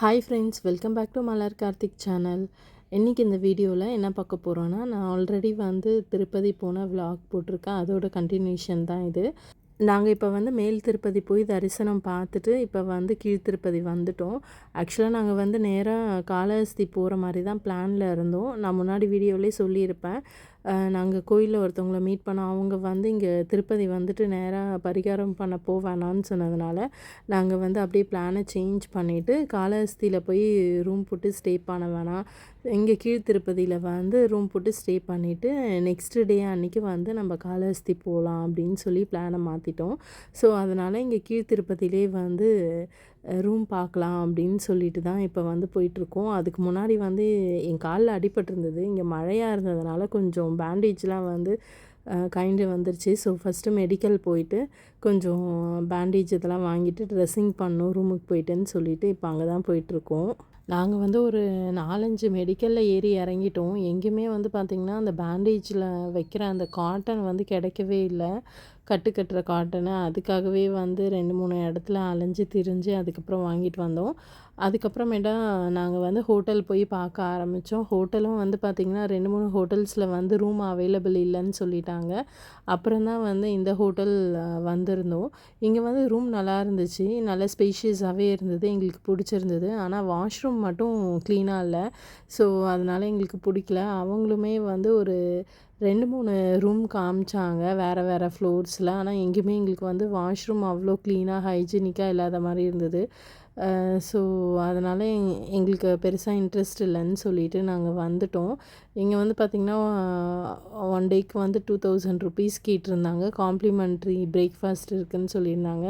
Hi friends, welcome back to Malar Karthik channel. இன்றைக்கி இந்த வீடியோவில் என்ன பார்க்க போகிறோன்னா, நான் ஆல்ரெடி திருப்பதி போன விலாக் போட்டிருக்கேன். அதோட கண்டினியூஷன் தான் இது. நாங்கள் இப்போ மேல் திருப்பதி போய் தரிசனம் பார்த்துட்டு இப்போ கீழ் திருப்பதி வந்துட்டோம். ஆக்சுவலாக நாங்கள் நேராக காளஹஸ்தி போகிற மாதிரி தான் பிளானில் இருந்தோம். நான் முன்னாடி வீடியோவிலே சொல்லியிருப்பேன். நாங்கள் கோயிலில் ஒருத்தவங்கள மீட் பண்ணோம். அவங்க இங்கே திருப்பதி நேராக பரிகாரம் பண்ண போவேணான்னு சொன்னதுனால நாங்கள் அப்படியே பிளானை சேஞ்ச் பண்ணிவிட்டு காளஹஸ்தியில் போய் ரூம் போட்டு ஸ்டே பண்ண வேணாம், இங்கே கீழ் திருப்பதியில் ரூம் போட்டு ஸ்டே பண்ணிவிட்டு நெக்ஸ்ட் டே அன்றைக்கி நம்ம காளஹஸ்தி போகலாம் அப்படின்னு சொல்லி பிளானை மாற்றிட்டோம். ஸோ அதனால் இங்கே கீழ் திருப்பதியிலே ரூம் பார்க்கலாம் அப்படின்னு சொல்லிட்டு தான் இப்போ போயிட்டுருக்கோம். அதுக்கு முன்னாடி என் காலில் அடிபட்டிருந்தது. இங்கே மழையாக இருந்ததுனால கொஞ்சம் பேண்டேஜ்லாம் கைண்டு வந்துருச்சு. ஸோ ஃபஸ்ட்டு மெடிக்கல் போயிட்டு கொஞ்சம் பேண்டேஜ் இதெல்லாம் வாங்கிட்டு ட்ரெஸ்ஸிங் பண்ணணும் ரூமுக்கு போயிட்டுன்னு சொல்லிவிட்டு இப்போ அங்கே தான் போயிட்டுருக்கோம். நாங்கள் ஒரு 4-5 மெடிக்கலில் ஏறி இறங்கிட்டோம். எங்கேயுமே பார்த்திங்கன்னா அந்த பேண்டேஜில் வைக்கிற அந்த காட்டன் கிடைக்கவே இல்லை. கட்டுற காட்டனு. அதுக்காகவே 2-3 இடத்துல அலைஞ்சு திரிஞ்சு அதுக்கப்புறம் வாங்கிட்டு வந்தோம். அதுக்கப்புறமேட்டா நாங்கள் ஹோட்டல் போய் பார்க்க ஆரம்பித்தோம். ஹோட்டலும் பார்த்திங்கன்னா 2-3 ஹோட்டல்ஸில் ரூம் அவைலபிள் இல்லைன்னு சொல்லிட்டாங்க. அப்புறம் தான் இந்த ஹோட்டல் வந்திருந்தோம். இங்கே ரூம் நல்லா இருந்துச்சு, நல்லா ஸ்பேஷியஸாகவே இருந்தது, எங்களுக்கு பிடிச்சிருந்தது. ஆனால் வாஷ்ரூம் மட்டும் க்ளீனாக இல்லை. ஸோ அதனால் எங்களுக்கு பிடிக்கல. அவங்களுமே ஒரு 2-3 ரூம் காமிச்சாங்க வேறு வேறு ஃப்ளோர்ஸில். ஆனால் எங்கேயுமே எங்களுக்கு வாஷ்ரூம் அவ்வளோ க்ளீனாக ஹைஜீனிக்காக இல்லாத மாதிரி இருந்தது. ஸோ அதனால் எங்களுக்கு பெருசாக இன்ட்ரெஸ்ட் இல்லைன்னு சொல்லிட்டு நாங்கள் வந்துட்டோம். இங்கே பார்த்திங்கன்னா 1 டேக்கு 2000 ருபீஸ் கேட்டிருந்தாங்க. காம்ப்ளிமெண்ட்ரி பிரேக்ஃபாஸ்ட் இருக்குதுன்னு சொல்லியிருந்தாங்க.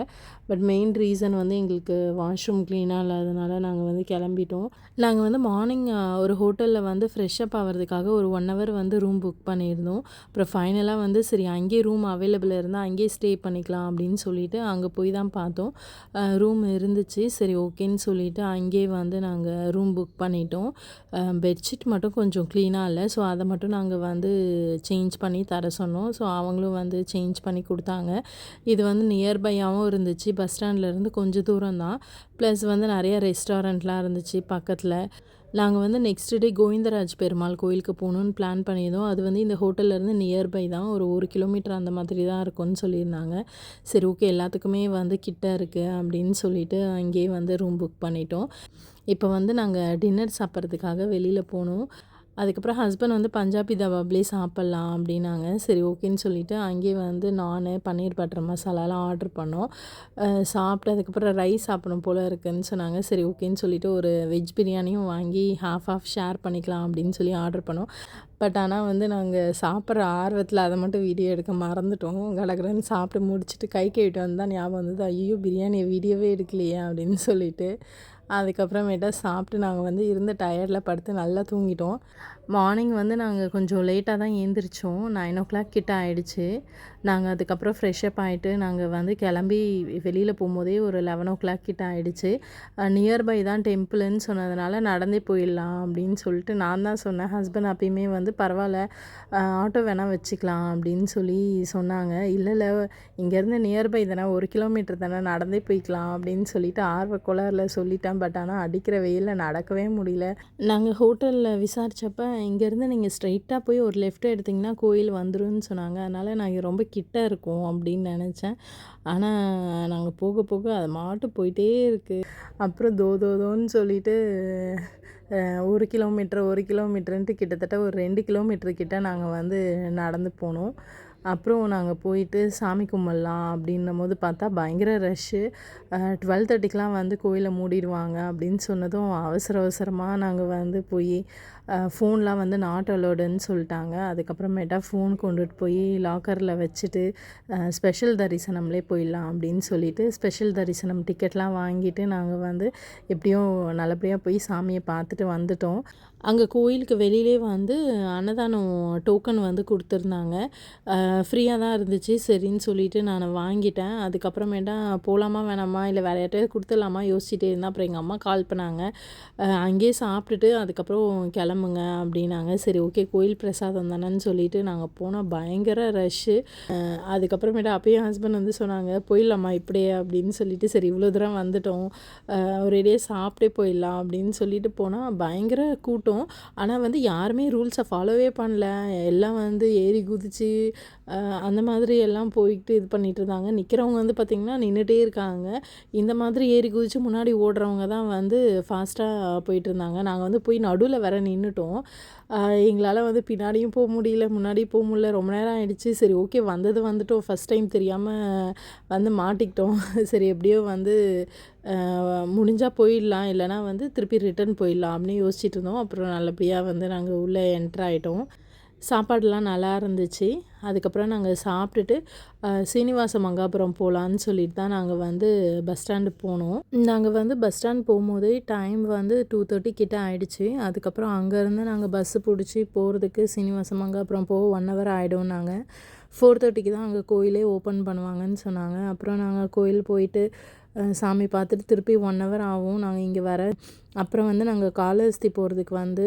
பட் மெயின் ரீசன் எங்களுக்கு வாஷ்ரூம் க்ளீனாக இல்லாதனால நாங்கள் கிளம்பிட்டோம். நாங்கள் மார்னிங் ஒரு ஹோட்டலில் ஃப்ரெஷ் அப் ஆகிறதுக்காக ஒரு 1 ஹவர் ரூம் புக் பண்ணியிருந்தோம். அப்புறம் ஃபைனலாக சரி அங்கேயே ரூம் அவைலபிள் இருந்தால் அங்கேயே ஸ்டே பண்ணிக்கலாம் அப்படின்னு சொல்லிட்டு அங்கே போய் தான் பார்த்தோம். ரூம் இருந்துச்சு. சரி ஓகேன்னு சொல்லிவிட்டு அங்கேயே நாங்கள் ரூம் புக் பண்ணிட்டோம். பெட்ஷீட் மட்டும் கொஞ்சம் க்ளீனாக இல்லை. ஸோ அதை மட்டும் நாங்கள் சேஞ்ச் பண்ணி தர சொன்னோம். ஸோ அவங்களும் சேஞ்ச் பண்ணி கொடுத்தாங்க. இது நியர்பையாகவும் இருந்துச்சு. பஸ் ஸ்டாண்ட்லேருந்து கொஞ்சம் தூரம் தான். ப்ளஸ் நிறைய ரெஸ்டாரண்ட்லாம் இருந்துச்சு பக்கத்தில். நாங்கள் நெக்ஸ்ட் டே கோவிந்தராஜ் பெருமாள் கோயிலுக்கு போகணுன்னு பிளான் பண்ணியிருந்தோம். அது இந்த ஹோட்டல்லேருந்து நியர்பை தான், ஒரு 1 கிலோமீட்டர் அந்த மாதிரி தான் இருக்கும்னு சொல்லியிருந்தாங்க. சரி ஓகே, எல்லாத்துக்குமே கிட்ட இருக்குது அப்படின்னு சொல்லிட்டு அங்கேயே ரூம் புக் பண்ணிட்டோம். இப்போ நாங்கள் டின்னர் சாப்பிட்றதுக்காக வெளியில் போனோம். அதுக்கப்புறம் ஹஸ்பண்ட் பஞ்சாபி தவாப்லேயே சாப்பிட்லாம் அப்படின்னாங்க. சரி ஓகேன்னு சொல்லிவிட்டு அங்கேயே நான் பன்னீர் பட்டர் மசாலாலாம் ஆர்டர் பண்ணோம். சாப்பிட்டு அதுக்கப்புறம் ரைஸ் சாப்பிடணும் போல் இருக்குதுன்னு சொன்னாங்க. சரி ஓகேன்னு சொல்லிவிட்டு ஒரு வெஜ் பிரியாணியும் வாங்கி ஹாஃப் ஷேர் பண்ணிக்கலாம் அப்படின்னு சொல்லி ஆர்டர் பண்ணோம். பட் ஆனால் நாங்கள் சாப்பிட்ற ஆர்வத்தில் அதை மட்டும் வீடியோ எடுக்க மறந்துட்டோம். கடகடன்னு சாப்பிட்டு முடிச்சுட்டு கை கழுவிட்டு தான் ஞாபகம் வந்தது, ஐயோ பிரியாணியை வீடியோவே எடுக்கலையே அப்படின்னு சொல்லிட்டு. அதுக்கப்புறமேட்டா சாப்பிட்டு நாங்கள் இருந்த டயர்டில் படுத்து நல்லா தூங்கிட்டோம். மார்னிங் நாங்கள் கொஞ்சம் லேட்டாக தான் எழுந்திரிச்சோம். 9 கிட்ட ஆகிடுச்சு. நாங்கள் அதுக்கப்புறம் ஃப்ரெஷ்அப் ஆகிட்டு நாங்கள் கிளம்பி வெளியில் போகும்போதே ஒரு 11 கிட்ட ஆகிடுச்சு. நியர்பை தான் டெம்பிள்னு சொன்னதுனால நடந்தே போயிடலாம் அப்படின்னு சொல்லிட்டு நான் தான் சொன்னேன். ஹஸ்பண்ட் அப்பயுமே பரவாயில்ல ஆட்டோ வேணால் வச்சுக்கலாம் அப்படின்னு சொல்லி சொன்னாங்க. இல்லை இங்கேருந்து நியர்பை தானே, 1 கிலோமீட்டர் தானே, நடந்தே போய்க்கலாம் அப்படின்னு சொல்லிட்டு ஆர்வ கோளாறில் சொல்லிட்டேன். பட் ஆனால் அடிக்கிற வெயிலில் நடக்கவே முடியல. நாங்கள் ஹோட்டலில் விசாரித்தப்ப இங்கேருந்து நீங்கள் ஸ்ட்ரைட்டாக போய் ஒரு லெஃப்ட் எடுத்திங்கன்னா கோயில் வந்துரும்னு சொன்னாங்க. அதனால் நாங்கள் ரொம்ப கிட்ட இருக்கோம் அப்படின்னு நினச்சேன். ஆனால் நாங்கள் போக போக அது மாட்டு போயிட்டே இருக்குது. அப்புறம் தோன்னு சொல்லிட்டு 1 கிலோமீட்டருன்ட்டு கிட்டத்தட்ட ஒரு 2 கிலோமீட்டர் கிட்ட நாங்கள் நடந்து போனோம். அப்புறம் நாங்கள் போயிட்டு சாமி கும்பிட்லாம் அப்படின்னும்போது பார்த்தா பயங்கர ரஷ்ஷு. 12:30க்கெலாம் கோயிலை மூடிடுவாங்க அப்படின்னு சொன்னதும் அவசரமாக நாங்கள் போய் ஃபோன்லாம் நாட் அலோடுன்னு சொல்லிட்டாங்க. அதுக்கப்புறமேட்டா ஃபோன் கொண்டுட்டு போய் லாக்கரில் வச்சுட்டு ஸ்பெஷல் தரிசனம்லேயே போயிடலாம் அப்படின்னு சொல்லிட்டு ஸ்பெஷல் தரிசனம் டிக்கெட்லாம் வாங்கிட்டு நாங்கள் எப்படியோ நல்லபடியாக போய் சாமியை பார்த்துட்டு வந்துட்டோம். அங்கே கோயிலுக்கு வெளியிலே அன்னதானம் டோக்கன் கொடுத்துருந்தாங்க. ஃப்ரீயாக தான் இருந்துச்சு. சரின்னு சொல்லிட்டு நான் வாங்கிட்டேன். அதுக்கப்புறமேட்டா போகலாமா வேணாமா இல்லை வேறு யார்கிட்டயாவது கொடுத்துடலாமா யோசிச்சுட்டே இருந்தேன். அப்புறம் எங்கள் அம்மா கால் பண்ணாங்க. அங்கேயே சாப்பிட்டுட்டு அதுக்கப்புறம் கிளம்புங்க அப்படின்னாங்க. சரி ஓகே, கோயில் பிரசாதம் தானேன்னு சொல்லிட்டு நாங்கள் போனால் பயங்கர ரஷ்ஷு. அதுக்கப்புறமேட்டு அப்பயும் ஹஸ்பண்ட் வந்து சொன்னாங்க, போயிடலாமா இப்படியே அப்படின்னு சொல்லிட்டு, சரி இவ்வளோ தூரம் வந்துட்டோம், ஒரேடியே சாப்பிட்டே போயிடலாம் அப்படின்னு சொல்லிட்டு போனால் பயங்கர கூட்டம். ஆனால் வந்து யாருமே ரூல்ஸை ஃபாலோவே பண்ணல. எல்லாம் வந்து ஏறி குதிச்சு அந்த மாதிரி எல்லாம் போயிட்டு இது பண்ணிட்டு இருந்தாங்க. நிற்கிறவங்க வந்து பார்த்திங்கன்னா நின்றுட்டே இருக்காங்க. இந்த மாதிரி ஏறி குதிச்சு முன்னாடி ஓடுறவங்க தான் வந்து ஃபாஸ்ட்டாக போயிட்டு இருந்தாங்க. நாங்கள் வந்து போய் நடுவில் வேற நின்றுட்டோம். எங்களால் வந்து பின்னாடியும் போக முடியல, முன்னாடியும் போக முடியல. ரொம்ப நேரம் ஆயிடுச்சு. சரி ஓகே, வந்துட்டோம். ஃபஸ்ட் டைம் தெரியாமல் வந்து மாட்டிக்கிட்டோம். சரி எப்படியோ வந்து முடிஞ்சால் போயிடலாம், இல்லைனா வந்து திருப்பி ரிட்டர்ன் போயிடலாம் அப்படின்னு யோசிச்சுட்டு இருந்தோம். அப்புறம் நல்லபடியாக வந்து நாங்கள் உள்ளே என்ட்ரு ஆகிட்டோம். சாப்பாடுலாம் நல்லா இருந்துச்சு. அதுக்கப்புறம் நாங்கள் சாப்பிட்டுட்டு சீனிவாச மங்காபுரம் போகலான்னு சொல்லிட்டு தான் நாங்கள் வந்து பஸ் ஸ்டாண்டு போனோம். நாங்கள் வந்து பஸ் ஸ்டாண்ட் போகும்போதே டைம் வந்து 2:30 கிட்ட ஆகிடுச்சு. அதுக்கப்புறம் அங்கேருந்து நாங்கள் பஸ்ஸு பிடிச்சி போகிறதுக்கு சீனிவாச மங்காபுரம் போக 1 ஹவர் ஆகிடும்னாங்க. 4:30க்கு தான் அங்கே கோயிலே ஓப்பன் பண்ணுவாங்கன்னு சொன்னாங்க. அப்புறம் நாங்கள் கோயில் போயிட்டு சாமி பார்த்துட்டு திருப்பி 1 ஹவர் ஆகும் நாங்கள் இங்கே வர. அப்புறம் வந்து நாங்கள் காளஹஸ்தி போகிறதுக்கு வந்து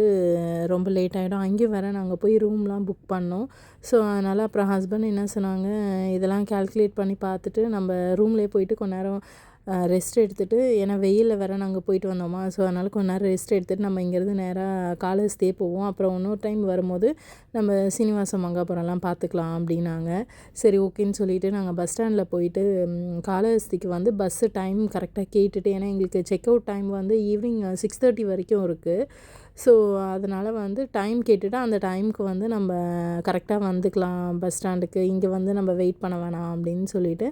ரொம்ப லேட் ஆகிடும். அங்கேயும் வேறு நாங்கள் போய் ரூம்லாம் புக் பண்ணோம். ஸோ அதனால் அப்புறம் ஹஸ்பண்ட் என்ன சொன்னாங்க, இதெல்லாம் கால்குலேட் பண்ணி பார்த்துட்டு நம்ம ரூம்லேயே போயிட்டு கொஞ்ச நேரம் ரெஸ்ட் எடுத்துகிட்டு, ஏன்னா வெயிலில் வேறு நாங்கள் போயிட்டு வந்தோமா, ஸோ அதனால் கொஞ்ச நேரம் ரெஸ்ட் எடுத்துகிட்டு நம்ம இங்கேருந்து நேராக காளஹஸ்தியே போவோம். அப்புறம் இன்னொரு டைம் வரும்போது நம்ம சீனிவாச மங்காபுரம்லாம் பார்த்துக்கலாம் அப்படின்னாங்க. சரி ஓகேன்னு சொல்லிவிட்டு நாங்கள் பஸ் ஸ்டாண்டில் போயிட்டு காளஹஸ்திக்கு வந்து பஸ்ஸு டைம் கரெக்டாக கேட்டுட்டு, ஏன்னா எங்களுக்கு செக் அவுட் டைம் வந்து ஈவினிங் 6:30 வரைக்கும் இருக்குது. ஸோ அதனால் வந்து டைம் கேட்டுட்டு அந்த டைமுக்கு வந்து நம்ம கரெக்டாக வந்துக்கலாம் பஸ் ஸ்டாண்டுக்கு, இங்கே வந்து நம்ம வெயிட் பண்ண வேணாம் அப்படின்னு சொல்லிவிட்டு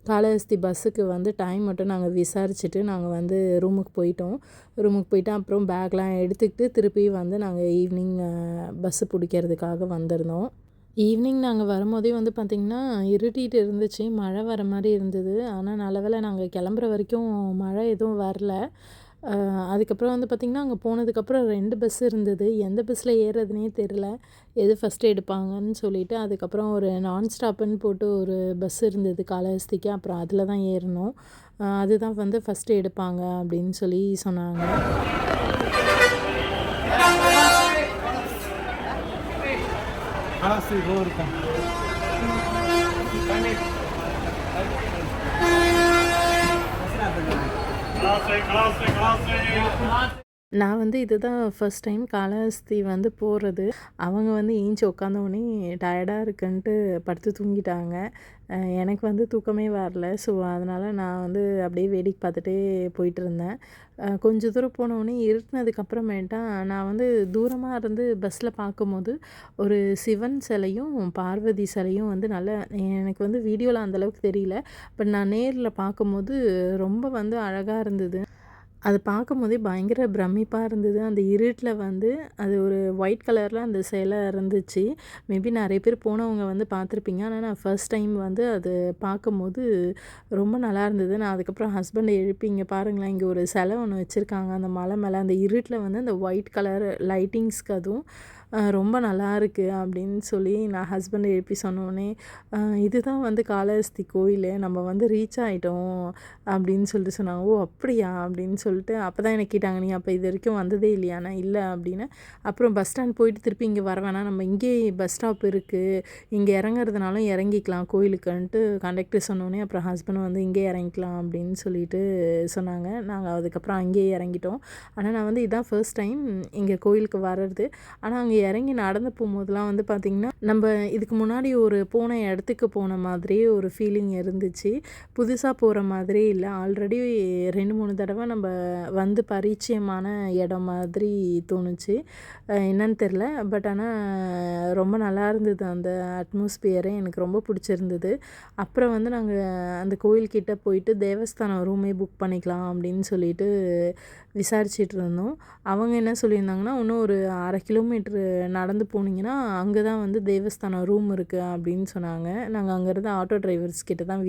காளஹஸ்தி பஸ்ஸுக்கு வந்து டைம் மட்டும் நாங்கள் விசாரிச்சுட்டு நாங்கள் வந்து ரூமுக்கு போயிட்டு அப்புறம் பேக்லாம் எடுத்துக்கிட்டு திருப்பி வந்து நாங்கள் ஈவினிங் பஸ்ஸு பிடிக்கிறதுக்காக வந்திருந்தோம். ஈவினிங் நாங்கள் வரும்போதே வந்து பார்த்திங்கன்னா இருட்டிகிட்டு இருந்துச்சு, மழை வர மாதிரி இருந்தது. ஆனால் நல்ல வேளை நாங்கள் கிளம்புற வரைக்கும் மழை எதுவும் வரல. அதுக்கப்புறம் வந்து பார்த்திங்கன்னா அங்கே போனதுக்கப்புறம் 2 பஸ் இருந்தது. எந்த பஸ்ஸில் ஏறுறதுனே தெரில, எது ஃபஸ்ட்டு எடுப்பாங்கன்னு சொல்லிவிட்டு அதுக்கப்புறம் ஒரு நான் ஸ்டாப்புன்னு போட்டு ஒரு பஸ் இருந்தது காளஹஸ்திக்கு. அப்புறம் அதில் தான் ஏறினோம். அதுதான் வந்து ஃபஸ்ட்டு எடுப்பாங்க அப்படின்னு சொல்லி சொன்னாங்க. நான் வந்து இதுதான் ஃபர்ஸ்ட் டைம் காளஹஸ்தி வந்து போகிறது. அவங்க வந்து ஏஞ்சி உட்காந்தோடனே டயர்டாக இருக்குன்ட்டு படுத்து தூங்கிட்டாங்க. எனக்கு வந்து தூக்கமே வரல. ஸோ அதனால் நான் வந்து அப்படியே வேடிக்கை பார்த்துட்டே போயிட்டுருந்தேன். கொஞ்சம் தூரம் போனோடனே இருட்டுனதுக்கப்புறமேட்டா நான் வந்து தூரமாக இருந்து பஸ்ஸில் பார்க்கும்போது ஒரு சிவன் சிலையும் பார்வதி சிலையும் வந்து நல்லா, எனக்கு வந்து வீடியோவில் அந்தளவுக்கு தெரியல, பட் நான் நேரில் பார்க்கும்போது ரொம்ப வந்து அழகாக இருந்தது. அது பார்க்கும்போதே பயங்கர பிரமிப்பாக இருந்தது. அந்த இருட்டில் வந்து அது ஒரு ஒயிட் கலரில் அந்த சிலை இருந்துச்சு. மேபி நிறைய பேர் போனவங்க வந்து பார்த்துருப்பீங்க. ஆனால் நான் ஃபர்ஸ்ட் டைம் வந்து அது பார்க்கும்போது ரொம்ப நல்லா இருந்தது. நான் அதுக்கப்புறம் ஹஸ்பண்டை எழுப்பி, இங்கே பாருங்களேன், இங்கே ஒரு சிலை ஒன்று வச்சுருக்காங்க அந்த மலை மேலே, அந்த இருட்டில் வந்து அந்த ஒயிட் கலர் லைட்டிங்ஸ்க்கு அதுவும் ரொம்ப நல்லாயிருக்கு அப்படின்னு சொல்லி நான் ஹஸ்பண்டை எழுப்பி சொன்னோடனே, இதுதான் வந்து காளஹஸ்தி கோயில், நம்ம வந்து ரீச் ஆகிட்டோம் அப்படின்னு சொல்லிட்டு சொன்னாங்க. ஓ அப்படியா அப்படின்னு சொல்லிட்டு அப்போ தான் எனக்கு கேட்டாங்க, நீ அப்போ இது வரைக்கும் வந்ததே இல்லையா? நான் இல்லை அப்படின்னு. அப்புறம் பஸ் ஸ்டாண்ட் போயிட்டு திருப்பி இங்கே வர வேணாம், நம்ம இங்கேயே பஸ் ஸ்டாப் இருக்குது, இங்கே இறங்குறதுனாலும் இறங்கிக்கலாம் கோயிலுக்குன்ட்டு கண்டக்டர் சொன்னோடனே அப்புறம் ஹஸ்பண்ட் வந்து இங்கே இறங்கிக்கலாம் அப்படின்னு சொல்லிட்டு சொன்னாங்க. நாங்கள் அதுக்கப்புறம் அங்கேயே இறங்கிட்டோம். ஆனால் நான் வந்து இதுதான் ஃபர்ஸ்ட் டைம் இங்கே கோயிலுக்கு வர்றது. ஆனால் அங்கே இறங்கி நடந்து போகும்போதெல்லாம் வந்து பார்த்திங்கன்னா நம்ம இதுக்கு முன்னாடி ஒரு போன இடத்துக்கு போன மாதிரியே ஒரு ஃபீலிங் இருந்துச்சு. புதுசாக போகிற மாதிரி இல்லை, ஆல்ரெடி 2-3 தடவை நம்ம வந்து பரிச்சயமான இடம் மாதிரி தோணுச்சு. என்னன்னு தெரில, பட் ஆனால் ரொம்ப நல்லா இருந்தது அந்த அட்மாஸ்பியரே, எனக்கு ரொம்ப பிடிச்சிருந்தது. அப்புறம் வந்து நாங்கள் அந்த கோயில்கிட்ட போயிட்டு தேவஸ்தானம் ரூமே புக் பண்ணிக்கலாம் அப்படின்னு சொல்லிட்டு விசாரிச்சுட்டு இருந்தோம். அவங்க என்ன சொல்லியிருந்தாங்கன்னா, இன்னும் ஒரு 1/2 கிலோமீட்ரு நடந்து போனீங்கன்னா அங்கே தான் வந்து தேவஸ்தானம் ரூம் இருக்குது அப்படின்னு சொன்னாங்க. நாங்கள் அங்கேருந்து ஆட்டோ டிரைவர்ஸ் கிட்ட தான்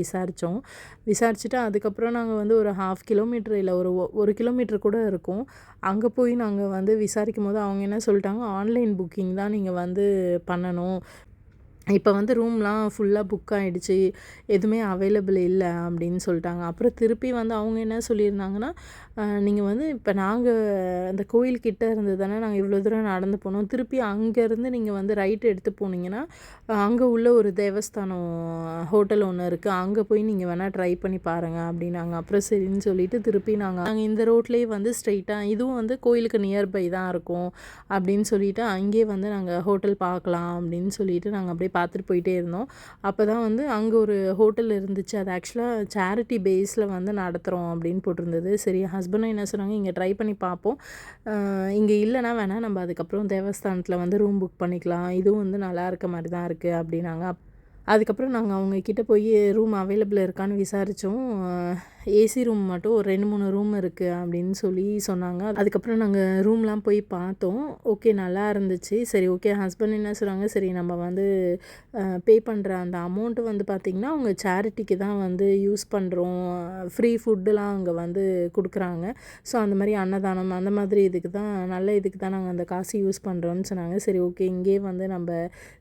விசாரிச்சுட்டு அதுக்கப்புறம் நாங்கள் வந்து ஒரு 1/2 கிலோமீட்ரு இல்லை ஒரு 1 கிலோமீட்ரு கூட இருக்கும், அங்கே போய் நாங்கள் வந்து விசாரிக்கும் போது அவங்க என்ன சொல்லிட்டாங்க, ஆன்லைன் புக்கிங் தான் நீங்கள் வந்து பண்ணணும், இப்போ வந்து ரூம்லாம் ஃபுல்லாக புக் ஆகிடுச்சு, எதுவுமே அவைலபிள் இல்லை அப்படின்னு சொல்லிட்டாங்க. அப்புறம் திருப்பி வந்து அவங்க என்ன சொல்லியிருந்தாங்கன்னா, நீங்கள் வந்து இப்போ நாங்கள் அந்த கோயில்கிட்ட இருந்து தானே நாங்கள் இவ்வளோ தூரம் நடந்து போனோம், திருப்பி அங்கேருந்து நீங்கள் வந்து ரைட் எடுத்து போனீங்கன்னா அங்கே உள்ள ஒரு தேவஸ்தானம் ஹோட்டல் ஒன்று இருக்குது, அங்கே போய் நீங்கள் வேணால் ட்ரை பண்ணி பாருங்கள் அப்படின்னாங்க. அப்புறம் சரின்னு சொல்லிட்டு திருப்பி நாங்கள் இந்த ரோட்லேயே வந்து ஸ்ட்ரெயிட்டாக இதுவும் வந்து கோயிலுக்கு நியர்பை தான் இருக்கும் அப்படின்னு சொல்லிட்டு அங்கேயே வந்து நாங்கள் ஹோட்டல் பார்க்கலாம் அப்படின்னு சொல்லிட்டு நாங்கள் அப்படியே பார்த்துட்டு போயிட்டே இருந்தோம். அப்போ தான் வந்து அங்கே ஒரு ஹோட்டல் இருந்துச்சு, அது ஆக்சுவலாக சேரிட்டி பேஸில் வந்து நடத்துகிறோம் அப்படின்னு போட்டிருந்தது. சரி ஹஸ்பண்டும் என்ன சொன்னாங்க, இங்கே ட்ரை பண்ணி பார்ப்போம், இங்கே இல்லைனா வேணால் நம்ம அதுக்கப்புறம் தேவஸ்தானத்தில் வந்து ரூம் புக் பண்ணிக்கலாம், இதுவும் வந்து நல்லா இருக்க மாதிரி தான் இருக்குது அப்படின்னாங்க. அதுக்கப்புறம் நாங்கள் அவங்கக்கிட்ட போய் ரூம் அவைலபிள் இருக்கான்னு விசாரித்தோம். ஏசி ரூம் மட்டும் ஒரு 2-3 ரூம் இருக்குது அப்படின்னு சொல்லி சொன்னாங்க. அதுக்கப்புறம் நாங்கள் ரூம்லாம் போய் பார்த்தோம். ஓகே, நல்லா இருந்துச்சு. சரி ஓகே, ஹஸ்பண்ட் என்ன சொல்கிறாங்க, சரி நம்ம வந்து பே பண்ணுற அந்த அமௌண்ட்டு வந்து பார்த்திங்கன்னா அவங்க சேரிட்டிக்கு தான் வந்து யூஸ் பண்ணுறோம், ஃப்ரீ ஃபுட்டுலாம் அங்கே வந்து கொடுக்குறாங்க. ஸோ அந்த மாதிரி அன்னதானம் அந்த மாதிரி இதுக்கு தான், நல்ல இதுக்கு தான் நாங்கள் அந்த காசு யூஸ் பண்ணுறோன்னு சொன்னாங்க. சரி ஓகே, இங்கேயே வந்து நம்ம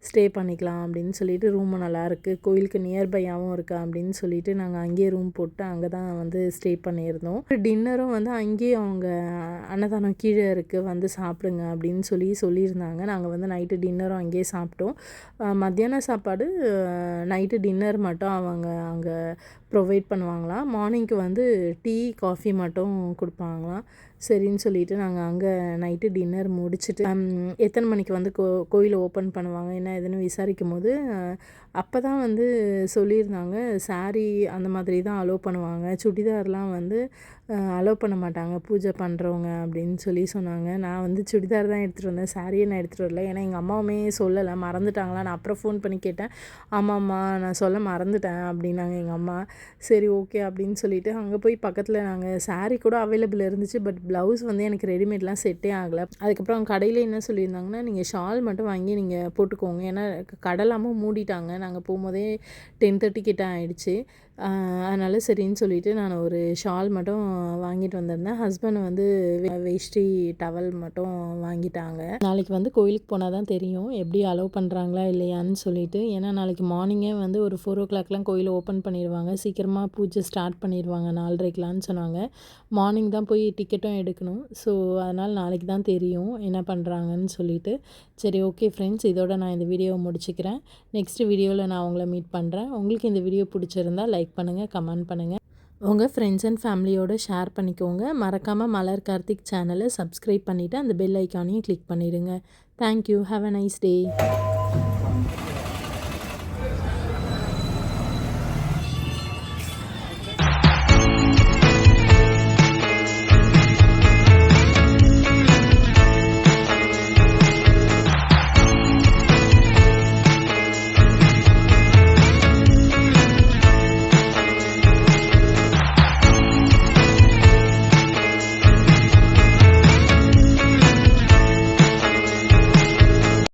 ஸ்டே பண்ணிக்கலாம் அப்படின்னு சொல்லிட்டு, ரூமும் நல்லாயிருக்கு, கோயிலுக்கு நியர்பையாகவும் இருக்கா அப்படின்னு சொல்லிட்டு நாங்கள் அங்கேயே ரூம் போட்டு அங்கே தான் வந்து ஸ்டே பண்ணியிருந்தோம். டின்னரும் வந்து அங்கேயே அவங்க அன்னதானம் கீழே இருக்குது, வந்து சாப்பிடுங்க அப்படின்னு சொல்லியிருந்தாங்க. நாங்கள் வந்து நைட்டு டின்னரும் அங்கேயே சாப்பிட்டோம். மத்தியான சாப்பாடு, நைட்டு டின்னர் மட்டும் அவங்க அங்கே ப்ரொவைட் பண்ணுவாங்களாம். மார்னிங்க்கு வந்து டீ காஃபி மட்டும் கொடுப்பாங்களாம். சரின்னு சொல்லிட்டு நாங்கள் அங்கே நைட்டு டின்னர் முடிச்சுட்டு எத்தனை மணிக்கு வந்து கோயில் ஓப்பன் பண்ணுவாங்க என்ன ஏதுன்னு விசாரிக்கும் போது அப்போ தான் வந்து சொல்லியிருந்தாங்க, சாரீ அந்த மாதிரி தான் அலோவ் பண்ணுவாங்க, சுடிதார்லாம் வந்து அலோவ் பண்ண மாட்டாங்க பூஜை பண்ணுறவங்க அப்படின்னு சொன்னாங்க. நான் வந்து சுடிதார் தான் எடுத்துகிட்டு வந்தேன், சாரியை நான் எடுத்துகிட்டு வரல. ஏன்னா எங்கள் அம்மாவுமே சொல்லலை, மறந்துட்டாங்களா. நான் அப்புறம் ஃபோன் பண்ணி கேட்டேன், ஆமாம்மா நான் சொல்ல மறந்துட்டேன் அப்படின்னாங்க எங்கள் அம்மா. சரி ஓகே அப்படின்னு சொல்லிட்டு அங்கே போய் பக்கத்தில் நாங்கள் சாரீ கூட அவைலபிள் இருந்துச்சு, பட் ப்ளவுஸ் வந்து எனக்கு ரெடிமேட்லாம் செட்டே ஆகலை. அதுக்கப்புறம் கடையில் என்ன சொல்லியிருந்தாங்கன்னா, நீங்கள் ஷால் மட்டும் வாங்கி நீங்கள் போட்டுக்கோங்க, ஏன்னா கடலாமல் மூடிட்டாங்க, நாங்கள் போகும்போதே 10:30 கிட்ட ஆகிடுச்சு. அதனால் சரின்னு சொல்லிவிட்டு நான் ஒரு ஷால் மட்டும் வாங்கிட்டு வந்திருந்தேன். ஹஸ்பண்ட் வந்து வேஷ்டி டவல் மட்டும் வாங்கிட்டாங்க. நாளைக்கு வந்து கோயிலுக்கு போனால் தான் தெரியும் எப்படி அலோவ் பண்ணுறாங்களா இல்லையான்னு சொல்லிட்டு. ஏன்னா நாளைக்கு மார்னிங்கே வந்து ஒரு 4 o'clockலாம் கோயில் ஓப்பன் பண்ணிடுவாங்க, சீக்கிரமாக பூஜை ஸ்டார்ட் பண்ணிடுவாங்க 4:30க்கெலான்னு சொன்னாங்க. மார்னிங் தான் போய் டிக்கெட்டும் எடுக்கணும். ஸோ அதனால் நாளைக்கு தான் தெரியும் என்ன பண்ணுறாங்கன்னு சொல்லிட்டு. சரி ஓகே ஃப்ரெண்ட்ஸ், இதோட நான் இந்த வீடியோவை முடிச்சுக்கிறேன். நெக்ஸ்ட் வீடியோவில் நான் உங்களை மீட் பண்ணுறேன். உங்களுக்கு இந்த வீடியோ பிடிச்சிருந்தால் லைக் பண்ணுங்கள், கமெண்ட் பண்ணுங்கள், உங்கள் ஃப்ரெண்ட்ஸ் அண்ட் ஃபேமிலியோடு ஷேர் பண்ணிக்கோங்க. மறக்காமல் மலர் கார்த்திக் சேனலை சப்ஸ்கிரைப் பண்ணிவிட்டு அந்த பெல் ஐக்கானையும் கிளிக் பண்ணிடுங்க. Thank you. Have a nice day.